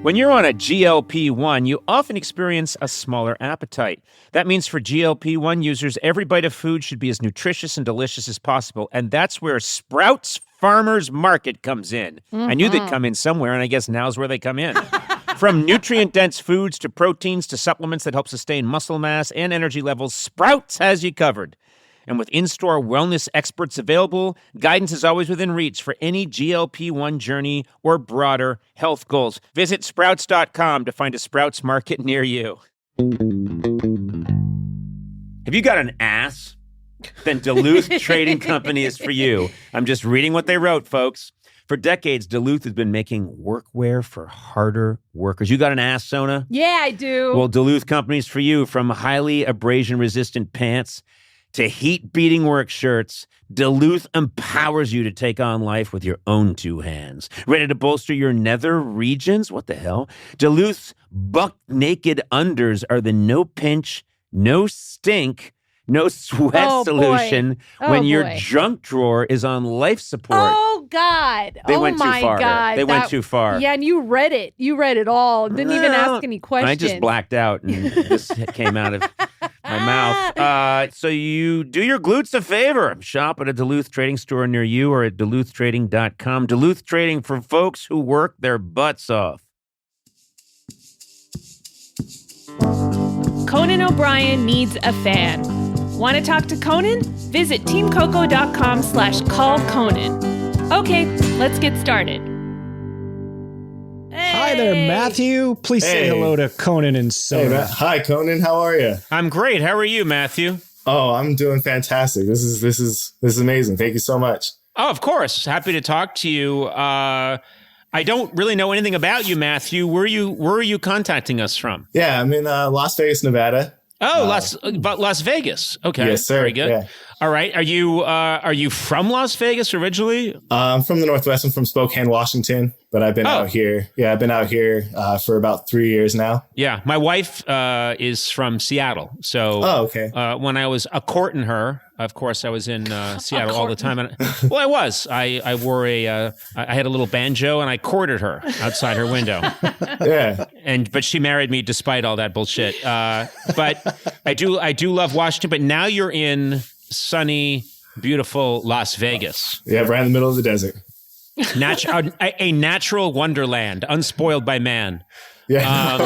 When you're on a GLP-1, you often experience a smaller appetite. That means for GLP-1 users, every bite of food should be as nutritious and delicious as possible, and that's where Sprouts Farmers Market comes in. I knew they'd come in somewhere, and I guess now's where they come in. From nutrient-dense foods to proteins to supplements that help sustain muscle mass and energy levels, Sprouts has you covered. And with in-store wellness experts available, guidance is always within reach for any GLP-1 journey or broader health goals. Visit Sprouts.com to find a Sprouts Market near you. Have you got an ass? Then Duluth Trading Company is for you. I'm just reading what they wrote, folks. For decades, Duluth has been making workwear for harder workers. You got an ass, Sona? Yeah, I do. Well, Duluth Company's for you. From highly abrasion-resistant pants to heat-beating work shirts, Duluth empowers you to take on life with your own two hands. Ready to bolster your nether regions? What the hell? Duluth's buck-naked unders are the no-pinch, no stink, no sweat solution when your junk drawer is on life support. Oh, God. They went too far. God. They went too far. Yeah, and you read it. You read it all. Didn't even ask any questions. I just blacked out, and this came out of my mouth. So you do your glutes a favor. Shop at a Duluth Trading store near you or at duluthtrading.com. Duluth Trading for folks who work their butts off. Conan O'Brien needs a fan. Want to talk to Conan? Visit teamcoco.com/callconan. Okay, let's get started. Hi there, Matthew. Please say hello to Conan and Sona. Hey, hi, Conan. How are you? I'm great. How are you, Matthew? Oh, I'm doing fantastic. This is amazing. Thank you so much. Oh, of course. Happy to talk to you. I don't really know anything about you, Matthew. Where are you contacting us from? Yeah, I'm in Las Vegas, Nevada. Oh, Las Vegas. Okay. Yes, sir. Very good. Yeah. All right. Are you from Las Vegas originally? I'm from the Northwest. I'm from Spokane, Washington, but I've been out here. Yeah, I've been out here for about 3 years now. Yeah. My wife is from Seattle. So okay. When I was courting her, of course, I was in Seattle all the time. And, well, I was. I wore I had a little banjo and I courted her outside her window. Yeah. But she married me despite all that bullshit. But I do love Washington. But now you're in sunny, beautiful Las Vegas. Yeah, right in the middle of the desert. A natural wonderland, unspoiled by man. Yeah.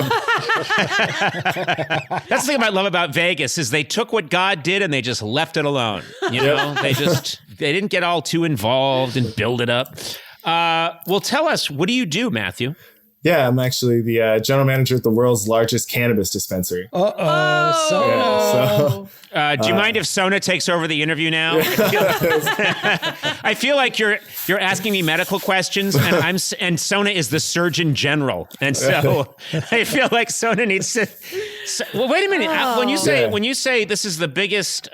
That's the thing I love about Vegas is they took what God did and they just left it alone. You know, they didn't get all too involved and build it up. Well, tell us, what do you do, Matthew? Yeah, I'm actually the general manager at the world's largest cannabis dispensary. Do you mind if Sona takes over the interview now? I feel like you're asking me medical questions, and Sona is the Surgeon General, and so I feel like Sona needs to. Well, wait a minute. When you say this is the biggest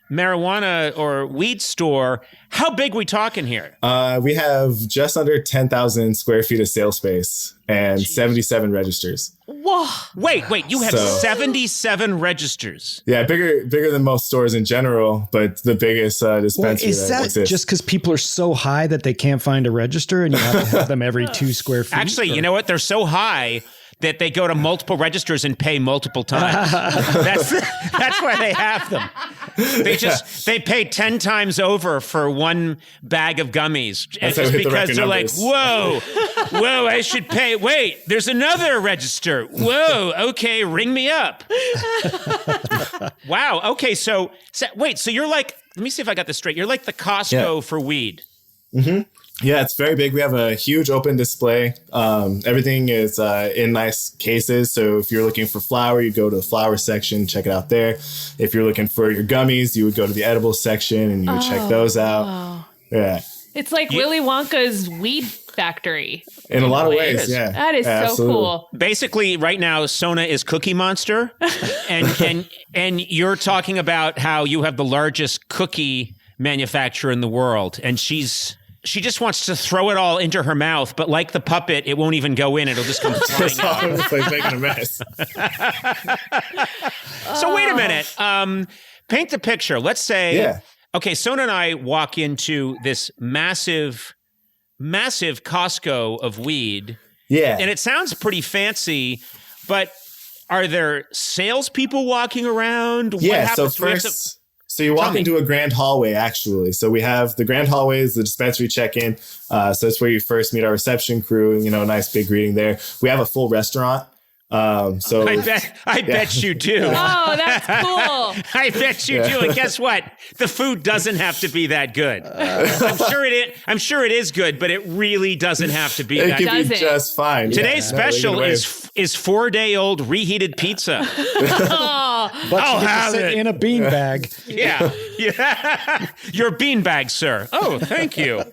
marijuana or weed store, how big are we talking here? We have just under 10,000 square feet of sales space and 77 registers. Whoa. Wait, you have 77 registers. Yeah, bigger than most stores in general, but the biggest dispensary is that exists. just because people are so high that they can't find a register and you have to have them every 2 square feet? Actually, you know what? They're so high that they go to multiple registers and pay multiple times. That's why they have them. They pay 10 times over for one bag of gummies. Just because they're like, whoa, I should pay. Wait, there's another register. Whoa, okay, ring me up. Wow, okay, so you're like, let me see if I got this straight. You're like the Costco for weed. Mm-hmm. Yeah, it's very big. We have a huge open display. Everything is in nice cases. So if you're looking for flower, you go to the flower section, check it out there. If you're looking for your gummies, you would go to the edible section and you would check those out. Wow. Yeah. It's like Willy Wonka's weed factory. In a lot of ways, yeah. That is so cool. Basically, right now, Sona is Cookie Monster. and you're talking about how you have the largest cookie manufacturer in the world. And she just wants to throw it all into her mouth, but like the puppet, it won't even go in. It'll just come flying out. It's like making a mess. So wait a minute. Paint the picture. Let's say, okay, Sona and I walk into this massive Costco of weed, Yeah. And it sounds pretty fancy, but are there salespeople walking around? What Yeah. So happens? Do we have to- first, so you walk into a grand hallway, actually. So we have the grand hallway is the dispensary check-in. So that's where you first meet our reception crew. You know, nice big greeting there. We have a full restaurant. So I bet you do. Oh, that's cool. I bet you do. And guess what? The food doesn't have to be that good. I'm sure it is good, but it really doesn't have to be it that could good. be just fine. Today's special either way. is 4-day-old reheated pizza. Oh, But I'll you get have to sit it. in a beanbag. Yeah. Your beanbag, sir. Oh, thank you.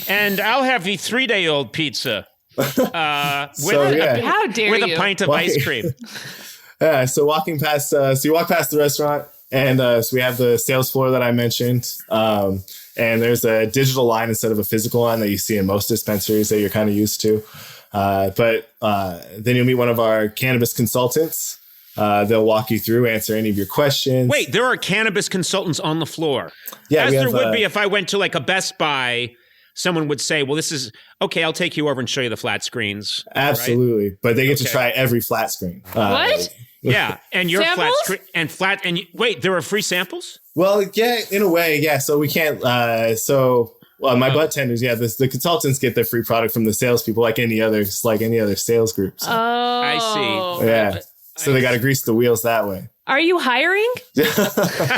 And I'll have the 3-day-old pizza. With How dare with you? a pint of ice cream. Yeah, so walking past, so you walk past the restaurant, and so we have the sales floor that I mentioned, and there's a digital line instead of a physical line that you see in most dispensaries that you're kind of used to. But then you'll meet one of our cannabis consultants. They'll walk you through, answer any of your questions. Wait, there are cannabis consultants on the floor. Yeah, As we there have, would be if I went to like a Best Buy. Someone would say, well, this is okay. I'll take you over and show you the flat screens. Absolutely, right? but they get to Okay. try every flat screen. What? Yeah. And your flat Samples? screen and flat. And wait, there are free samples? Well, yeah, in a way, yeah. So we can't. Well, my butt tenders, yeah. The consultants get their free product from the salespeople, like any other sales group. So, Oh. I see. yeah. So they got to grease the wheels that way. Are you hiring?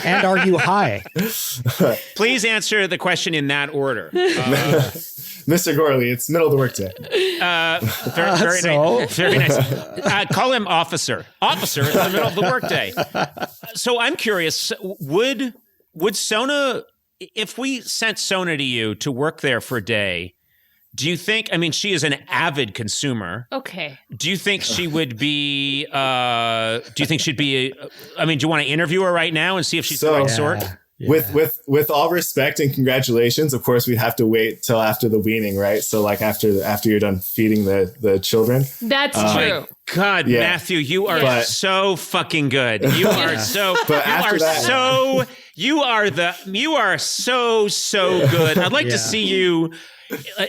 And are you high? Please answer the question in that order. Mr. Gorley, it's middle of the workday. Very So? nice. Very nice. Call him officer. Officer in the middle of the workday. So I'm curious, would Sona, if we sent Sona to you to work there for a day, do you think, I mean, she is an avid consumer. Okay. Do you think she would be, do you think she'd be, I mean, do you want to interview her right now and see if she's the So- right sort? Yeah. With all respect and congratulations, of course, we'd have to wait till after the weaning, right? So like after you're done feeding the children. That's My true. God, Yeah. Matthew, you are But- so fucking good. You are so. But you after are that- so. You are so good. I'd like Yeah. to see you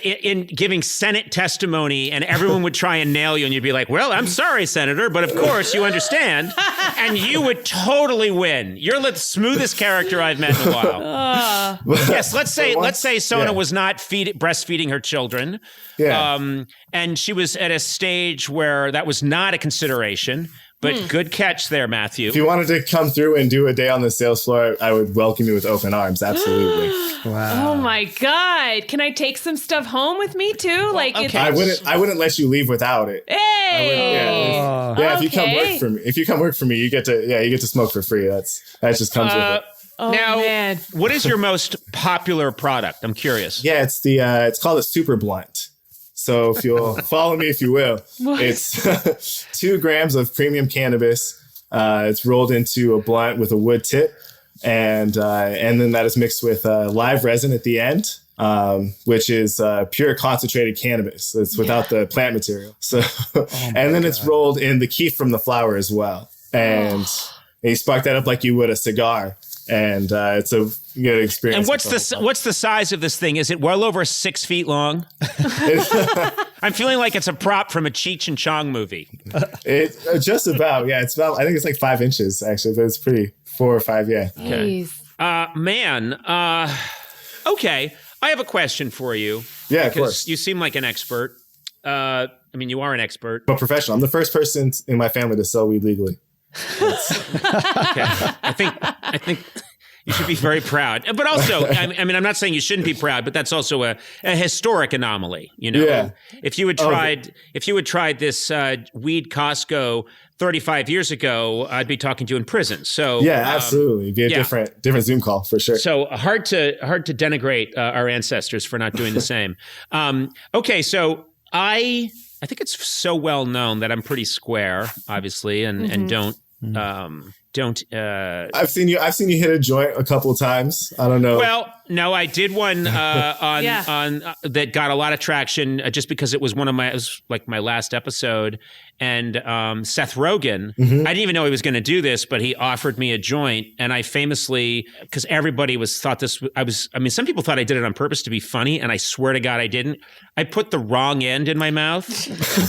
in giving Senate testimony, and everyone would try and nail you, and you'd be like, "Well, I'm sorry, Senator, but of course you understand," and you would totally win. You're the smoothest character I've met in a while. Yes, let's say Sona Yeah. was not breastfeeding her children. Yeah. And she was at a stage where that was not a consideration. But good catch there, Matthew. If you wanted to come through and do a day on the sales floor, I would welcome you with open arms. Absolutely. Wow. Oh my God. Can I take some stuff home with me too? Like, okay. I wouldn't let you leave without it. hey. Yeah, if you come Okay. work for me, you get to smoke for free. That just comes with it. Oh, Now, man. what is your most popular product? I'm curious. Yeah, it's called a super blunt. So if you'll follow me, if you will, it's 2 grams of premium cannabis. It's rolled into a blunt with a wood tip, and then that is mixed with live resin at the end, which is pure concentrated cannabis. It's without the plant material. So, and then it's rolled in the kief from the flower as well, and you spark that up like you would a cigar. And it's a good experience. And what's the size of this thing? Is it well over 6 feet long? I'm feeling like it's a prop from a Cheech and Chong movie. It just about, yeah. It's about, I think it's like 5 inches actually, but it's pretty 4 or 5, yeah. Jeez. Okay. I have a question for you. Yeah, of Because course. you seem like an expert. I mean, you are an expert. But professional. I'm the first person in my family to sell weed legally. Okay. I think you should be very proud. But also, I mean, I'm not saying you shouldn't be proud, but that's also a historic anomaly. You know, Yeah. if you had tried this weed Costco 35 years ago, I'd be talking to you in prison. So Yeah, absolutely. It'd be a yeah. different Zoom call for sure. So hard to denigrate our ancestors for not doing the same. Okay, so I think it's so well known that I'm pretty square, obviously, and don't don't. I've seen you hit a joint a couple of times. I don't know. Well, no, I did one on that got a lot of traction just because it was my last episode. And Seth Rogen, I didn't even know he was going to do this, but he offered me a joint, and I famously, because everybody thought this, some people thought I did it on purpose to be funny, and I swear to God I didn't. I put the wrong end in my mouth,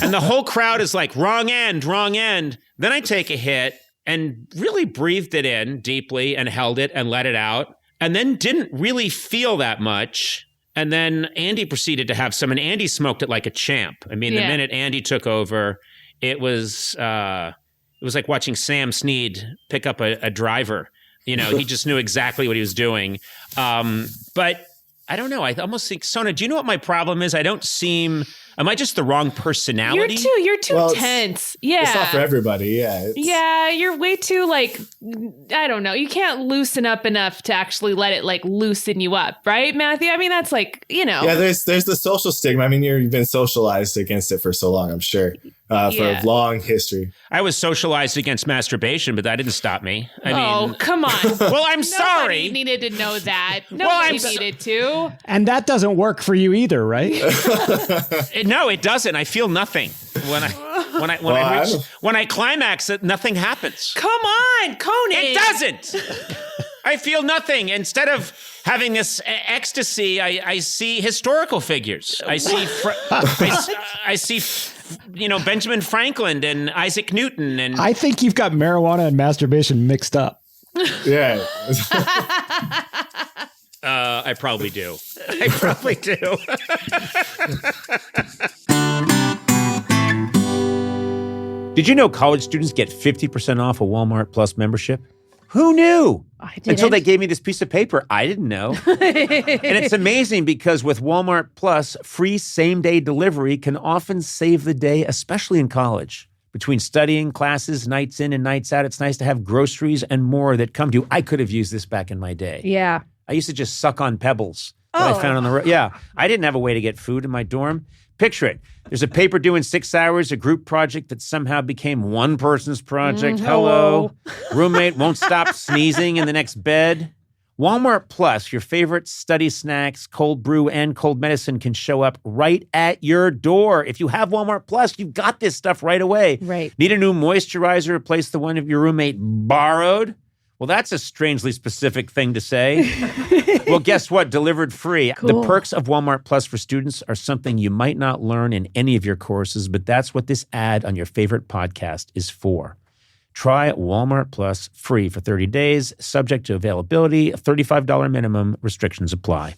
and the whole crowd is like, wrong end, wrong end. Then I take a hit and really breathed it in deeply and held it and let it out, and then didn't really feel that much. And then Andy proceeded to have some, and Andy smoked it like a champ. I mean, the minute Andy took over, it was like watching Sam Snead pick up a driver. You know, he just knew exactly what he was doing. But I don't know. I almost think, Sona, do you know what my problem is? Am I just the wrong personality? You're too tense. Yeah. It's not for everybody. Yeah. Yeah. You're way too I don't know. You can't loosen up enough to actually let it loosen you up. Right, Matthew? I mean, that's Yeah, there's the social stigma. I mean, you've been socialized against it for so long, I'm sure. For a long history. I was socialized against masturbation, but that didn't stop me. I mean, come on. Well, I'm sorry. Nobody needed to know that. Nobody needed to. And that doesn't work for you either, right? No, it doesn't. I feel nothing when I climax. Nothing happens. Come on, Conan. It doesn't. I feel nothing. Instead of having this ecstasy, I see historical figures. I see, Benjamin Franklin and Isaac Newton. And I think you've got marijuana and masturbation mixed up. Yeah. I probably do. I probably do. Did you know college students get 50% off a Walmart Plus membership? Who knew? I didn't. Until they gave me this piece of paper. I didn't know. And it's amazing because with Walmart Plus, free same-day delivery can often save the day, especially in college. Between studying, classes, nights in and nights out, it's nice to have groceries and more that come to you. I could have used this back in my day. Yeah. I used to just suck on pebbles that I found on the road. Yeah, I didn't have a way to get food in my dorm. Picture it. There's a paper due in 6 hours, a group project that somehow became one person's project. Hello. Roommate won't stop sneezing in the next bed. Walmart Plus, your favorite study snacks, cold brew, and cold medicine can show up right at your door. If you have Walmart Plus, you've got this stuff right away. Right. Need a new moisturizer to replace the one your roommate borrowed? Well, that's a strangely specific thing to say. Well, guess what? Delivered free. Cool. The perks of Walmart Plus for students are something you might not learn in any of your courses, but that's what this ad on your favorite podcast is for. Try Walmart Plus free for 30 days, subject to availability, a $35 minimum, restrictions apply.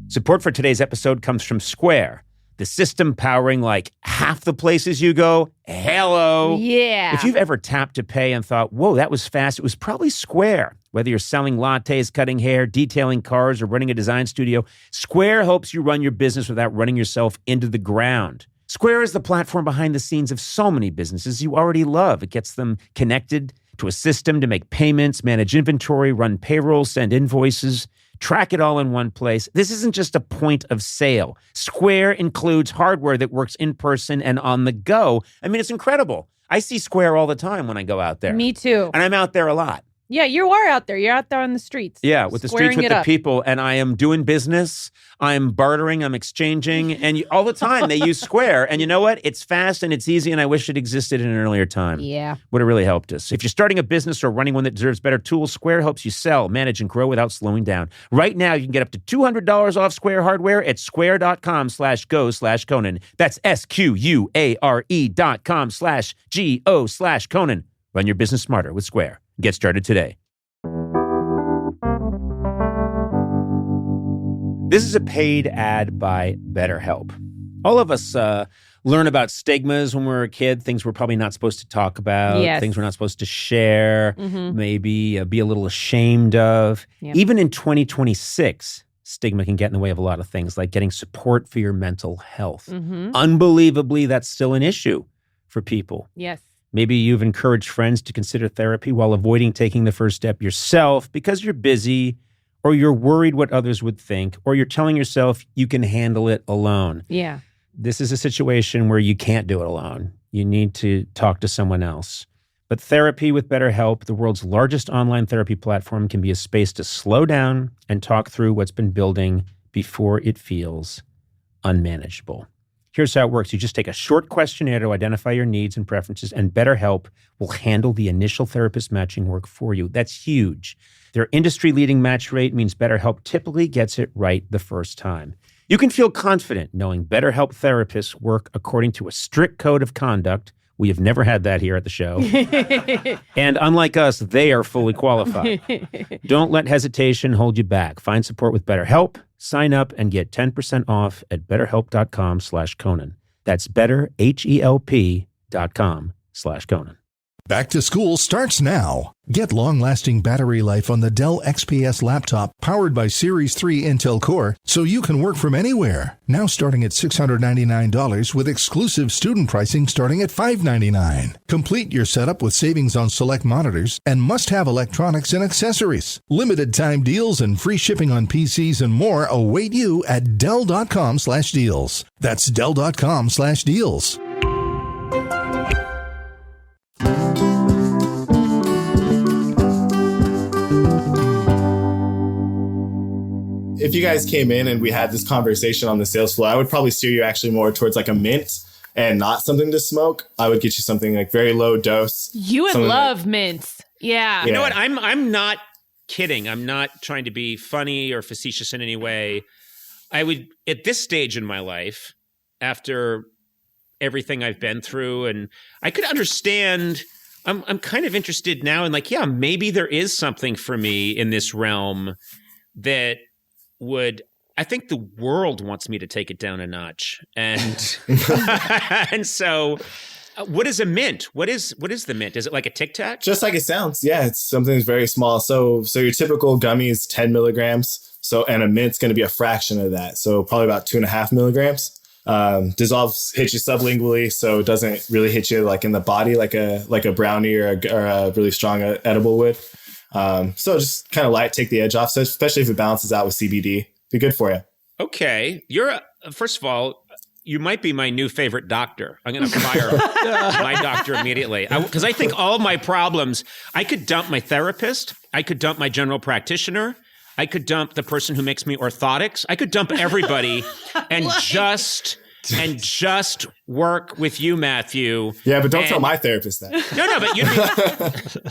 Support for today's episode comes from Square, the system powering half the places you go. Hello. Yeah. If you've ever tapped to pay and thought, whoa, that was fast, it was probably Square. Whether you're selling lattes, cutting hair, detailing cars, or running a design studio, Square helps you run your business without running yourself into the ground. Square is the platform behind the scenes of so many businesses you already love. It gets them connected to a system to make payments, manage inventory, run payroll, send invoices, track it all in one place. This isn't just a point of sale. Square includes hardware that works in person and on the go. I mean, it's incredible. I see Square all the time when I go out there. Me too. And I'm out there a lot. Yeah, you are out there. You're out there on the streets. Yeah, with the streets, with the people. And I am doing business. I'm bartering. I'm exchanging. And all the time they use Square. And you know what? It's fast and it's easy. And I wish it existed in an earlier time. Yeah. Would have really helped us. If you're starting a business or running one that deserves better tools, Square helps you sell, manage, and grow without slowing down. Right now, you can get up to $200 off Square hardware at square.com/go/Conan. That's SQUARE.com/GO/Conan. Run your business smarter with Square. Get started today. This is a paid ad by BetterHelp. All of us learn about stigmas when we were a kid, things we're probably not supposed to talk about, things we're not supposed to share, maybe be a little ashamed of. Yep. Even in 2026, stigma can get in the way of a lot of things, like getting support for your mental health. Unbelievably, that's still an issue for people. Yes. Maybe you've encouraged friends to consider therapy while avoiding taking the first step yourself because you're busy, or you're worried what others would think, or you're telling yourself you can handle it alone. Yeah. This is a situation where you can't do it alone. you need to talk to someone else. But therapy with BetterHelp, the world's largest online therapy platform, can be a space to slow down and talk through what's been building before it feels unmanageable. Here's how it works. You just take a short questionnaire to identify your needs and preferences, and BetterHelp will handle the initial therapist matching work for you. That's huge. Their industry-leading match rate means BetterHelp typically gets it right the first time. You can feel confident knowing BetterHelp therapists work according to a strict code of conduct. We have never had that here at the show. And unlike us, they are fully qualified. Don't let hesitation hold you back. Find support with BetterHelp. Sign up and get 10% off at betterhelp.com/Conan. That's betterhelp.com/Conan. Back to school starts now. Get long-lasting battery life on the Dell XPS laptop powered by Series 3 Intel Core so you can work from anywhere. Now starting at $699 with exclusive student pricing starting at $599. Complete your setup with savings on select monitors and must-have electronics and accessories. Limited time deals and free shipping on PCs and more await you at Dell.com/deals. That's Dell.com/deals. If you guys came in and we had this conversation on the sales floor, I would probably steer you actually more towards like a mint and not something to smoke. I would get you something like very low dose. You would love mints. Yeah. You know what? I'm not kidding. I'm not trying to be funny or facetious in any way. I would, at this stage in my life, after everything I've been through, and I could understand, I'm kind of interested now in like, yeah, maybe there is something for me in this realm that I think the world wants me to take it down a notch. And and so what is a mint? What is the mint? Is it like a Tic Tac? Just like it sounds. Yeah, it's something that's very small. So your typical gummy is 10 milligrams. And a mint's going to be a fraction of that. So probably about 2.5 milligrams. Dissolves, hits you sublingually. So it doesn't really hit you like in the body, like a brownie or a really strong edible would. So just kind of light, take the edge off. So especially if it balances out with CBD, be good for you. Okay. First of all, you might be my new favorite doctor. I'm going to fire my doctor immediately. Because I think all of my problems, I could dump my therapist. I could dump my general practitioner. I could dump the person who makes me orthotics. I could dump everybody and just work with you, Matthew. Yeah, but don't tell my therapist that. No, but you'd be...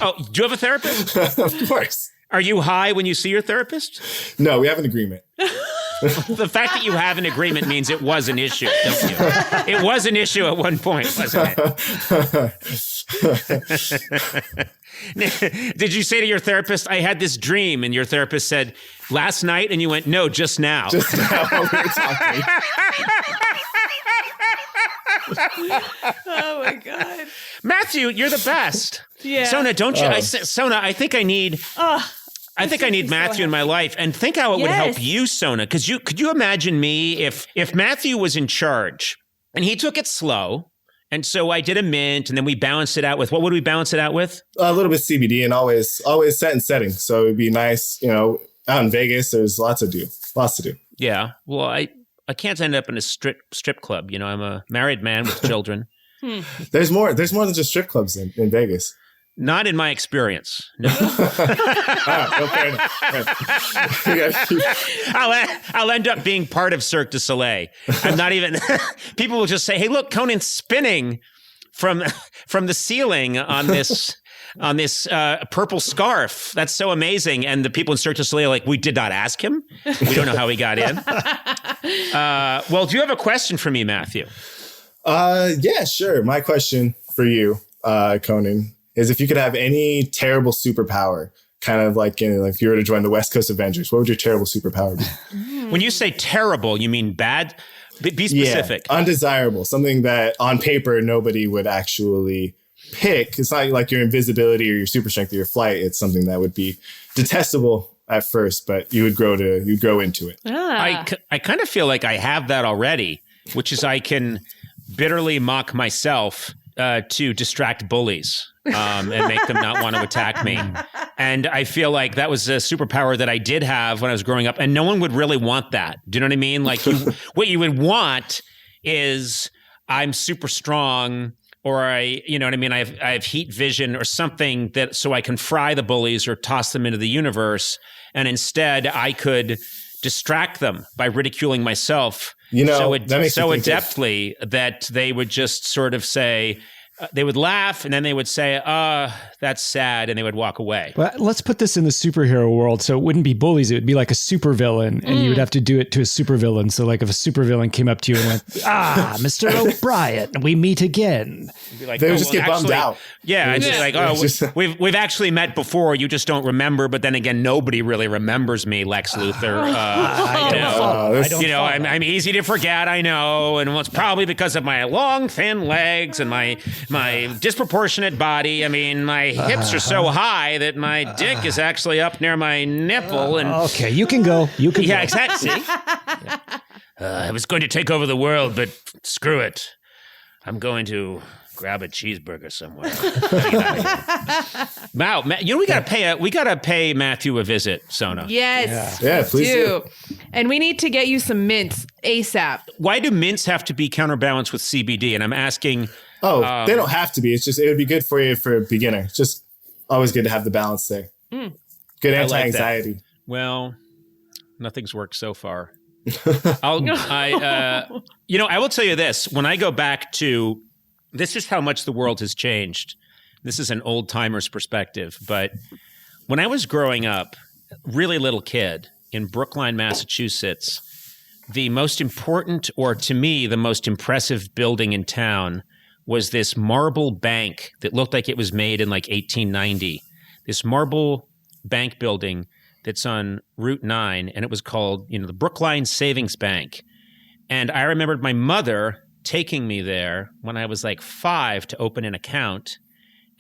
Oh, do you have a therapist? Of course. Are you high when you see your therapist? No, we have an agreement. The fact that you have an agreement means it was an issue, don't you? It was an issue at one point, wasn't it? Did you say to your therapist, I had this dream, and your therapist said, last night? And you went, no, just now. Just now we were talking. Oh my God. Matthew, you're the best. Yeah. Sona, don't you? Sona, I think I need... I think I need Matthew in my life, and think how it would help you, Sona. Because could you imagine me if Matthew was in charge and he took it slow, and so I did a mint, and then we balanced it out with, what would we balance it out with? A little bit CBD, and always set and setting. So it'd be nice, out in Vegas. There's lots to do. Yeah. Well, I can't end up in a strip club. I'm a married man with children. There's more than just strip clubs in Vegas. Not in my experience. No. Fair enough. I'll end up being part of Cirque du Soleil. I'm not even. People will just say, "Hey, look, Conan's spinning from the ceiling on this purple scarf. That's so amazing." And the people in Cirque du Soleil are like, "We did not ask him. We don't know how he got in." Well, do you have a question for me, Matthew? Yeah, sure. My question for you, Conan, is if you could have any terrible superpower, kind of like if you were to join the West Coast Avengers, what would your terrible superpower be? When you say terrible, you mean bad? Be specific. Yeah, undesirable. Something that on paper nobody would actually pick. It's not like your invisibility or your super strength or your flight. It's something that would be detestable at first, but you'd grow into it. I kind of feel like I have that already, which is I can bitterly mock myself to distract bullies. And make them not want to attack me. And I feel like that was a superpower that I did have when I was growing up. And no one would really want that. Do you know what I mean? Like what you would want is I'm super strong, or I have heat vision or something that so I can fry the bullies or toss them into the universe, and instead I could distract them by ridiculing myself so adeptly that they would just sort of say, they would laugh, and then they would say, that's sad, and they would walk away. Well, let's put this in the superhero world. So it wouldn't be bullies. It would be like a supervillain, and you would have to do it to a supervillain. So like if a supervillain came up to you and went, Mr. O'Brien, we meet again. Like, they would just get bummed out. Yeah, it's like, we've actually met before. You just don't remember. But then again, nobody really remembers me, Lex Luthor. I'm easy to forget. I know, and it's probably because of my long, thin legs and my disproportionate body. I mean, my hips are so high that my dick is actually up near my nipple. And okay, you can go. You can. Yeah, go. exactly. See? I was going to take over the world, but screw it. I'm going to grab a cheeseburger somewhere. Wow, we gotta pay Matthew a visit, Sona. Yes. Yeah, please do. And we need to get you some mints ASAP. Why do mints have to be counterbalanced with CBD? And I'm asking. They don't have to be. It's just, it would be good for you for a beginner. It's just always good to have the balance there. Good anti-anxiety. Like well, nothing's worked so far. I will tell you this. When I go back to, this is how much the world has changed. This is an old timer's perspective. But when I was growing up, really little kid in Brookline, Massachusetts, the most important, or to me, the most impressive building in town was this marble bank that looked like it was made in like 1890. This marble bank building that's on Route 9, and it was called, the Brookline Savings Bank. And I remembered my mother taking me there when I was like 5 to open an account,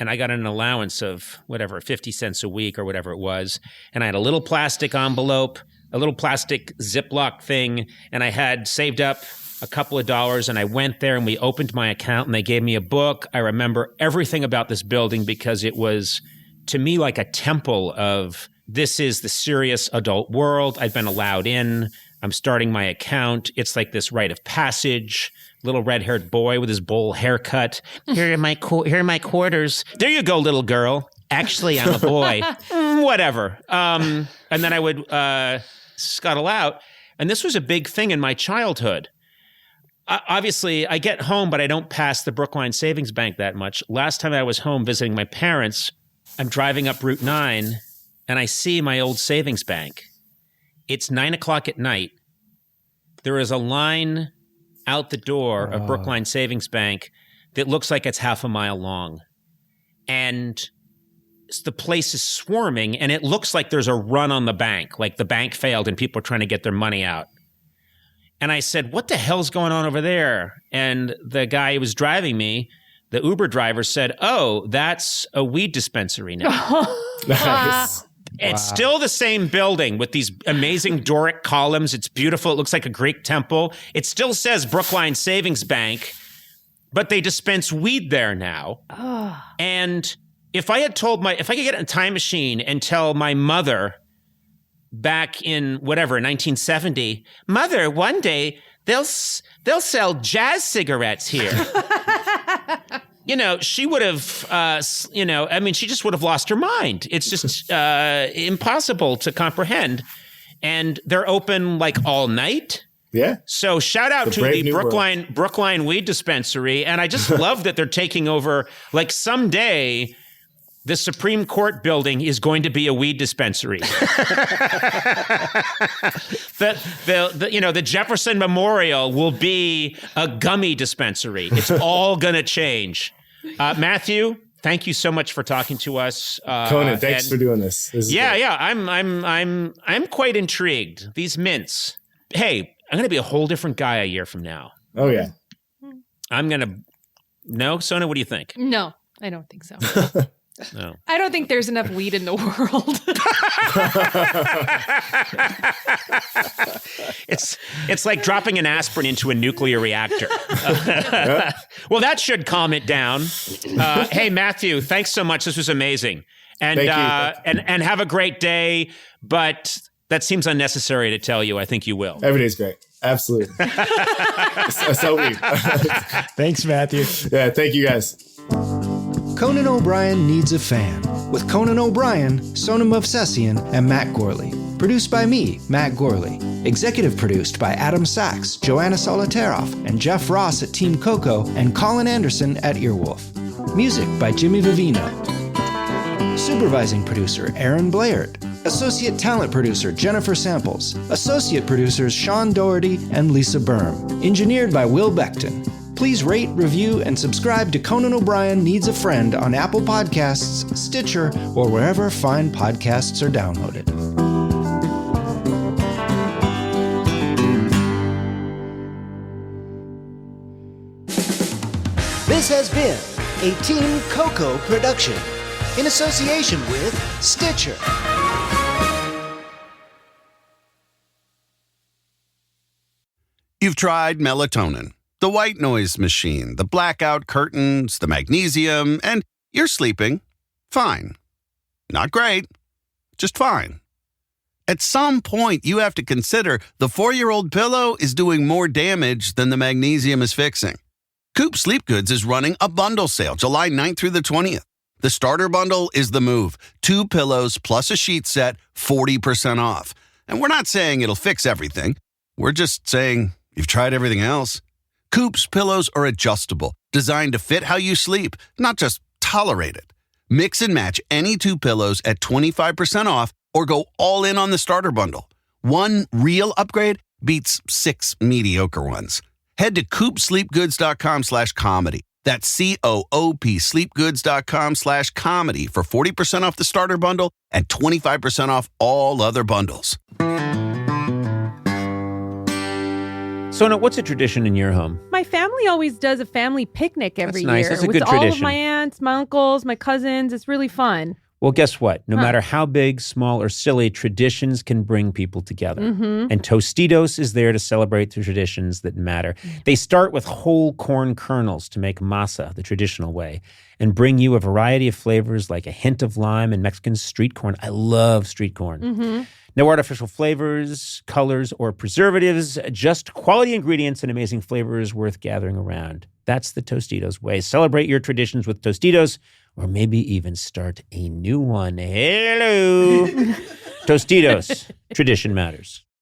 and I got an allowance of whatever, 50 cents a week or whatever it was. And I had a little plastic envelope, a little plastic Ziploc thing, and I had saved up a couple of dollars, and I went there and we opened my account and they gave me a book. I remember everything about this building because it was, to me, like a temple of, this is the serious adult world. I've been allowed in. I'm starting my account. It's like this rite of passage. Little red-haired boy with his bowl haircut. Here are my quarters. There you go, little girl. Actually, I'm a boy. Whatever. And then I would scuttle out. And this was a big thing in my childhood. Obviously, I get home, but I don't pass the Brookline Savings Bank that much. Last time I was home visiting my parents, I'm driving up Route 9, and I see my old savings bank. It's 9 o'clock at night. There is a line out the door of Brookline Savings Bank that looks like it's half a mile long. And the place is swarming, and it looks like there's a run on the bank, like the bank failed and people are trying to get their money out. And I said, what the hell's going on over there? And the guy who was driving me, the Uber driver, said, oh, that's a weed dispensary now. Nice. It's still the same building with these amazing Doric columns. It's beautiful. It looks like a Greek temple. It still says Brookline Savings Bank, but they dispense weed there now. And if I could get in a time machine and tell my mother back in whatever, 1970, Mother, one day they'll sell jazz cigarettes here. She would have, she just would have lost her mind. It's just impossible to comprehend. And they're open like all night. Yeah. So shout out to the Brookline Weed Dispensary. And I just love that they're taking over. Like someday, the Supreme Court building is going to be a weed dispensary. The Jefferson Memorial will be a gummy dispensary. It's all going to change. Matthew, thank you so much for talking to us. Conan, thanks for doing this. Yeah. I'm quite intrigued. These mints. Hey, I'm going to be a whole different guy a year from now. Oh yeah. No, Sona, what do you think? No, I don't think so. No. I don't think there's enough weed in the world. It's like dropping an aspirin into a nuclear reactor. Well, that should calm it down. Hey, Matthew, thanks so much. This was amazing. And and have a great day. But that seems unnecessary to tell you. I think you will. Every day's great. Absolutely. So we. Thanks, Matthew. Yeah, thank you guys. Conan O'Brien Needs a Fan with Conan O'Brien, Sonam Movsesian, and Matt Gorley. Produced by me, Matt Gorley. Executive produced by Adam Sachs, Joanna Solitaroff, and Jeff Ross at Team Coco, and Colin Anderson at Earwolf. Music by Jimmy Vivino. Supervising producer Aaron Blaird. Associate talent producer Jennifer Samples. Associate producers Sean Doherty and Lisa Berm. Engineered by Will Beckton. Please rate, review, and subscribe to Conan O'Brien Needs a Friend on Apple Podcasts, Stitcher, or wherever fine podcasts are downloaded. This has been a Team Coco production in association with Stitcher. You've tried melatonin, the white noise machine, the blackout curtains, the magnesium, and you're sleeping fine. Not great, just fine. At some point, you have to consider the 4-year-old pillow is doing more damage than the magnesium is fixing. Coop Sleep Goods is running a bundle sale July 9th through the 20th. The starter bundle is the move. 2 pillows plus a sheet set, 40% off. And we're not saying it'll fix everything. We're just saying you've tried everything else. Coop's pillows are adjustable, designed to fit how you sleep, not just tolerate it. Mix and match any 2 pillows at 25% off or go all in on the starter bundle. One real upgrade beats 6 mediocre ones. Head to coopsleepgoods.com/comedy. That's COOP sleepgoods.com/comedy for 40% off the starter bundle and 25% off all other bundles. Sona, what's a tradition in your home? My family always does a family picnic every That's nice. year That's a with good all of tradition. my aunts, my uncles, my cousins. It's really fun. Well, guess what? No matter how big, small, or silly, traditions can bring people together. And Tostitos is there to celebrate the traditions that matter. They start with whole corn kernels to make masa the traditional way and bring you a variety of flavors like a hint of lime and Mexican street corn. I love street corn. No artificial flavors, colors, or preservatives, just quality ingredients and amazing flavors worth gathering around. That's the Tostitos way. Celebrate your traditions with Tostitos, or maybe even start a new one. Hello. Tostitos. Tradition matters.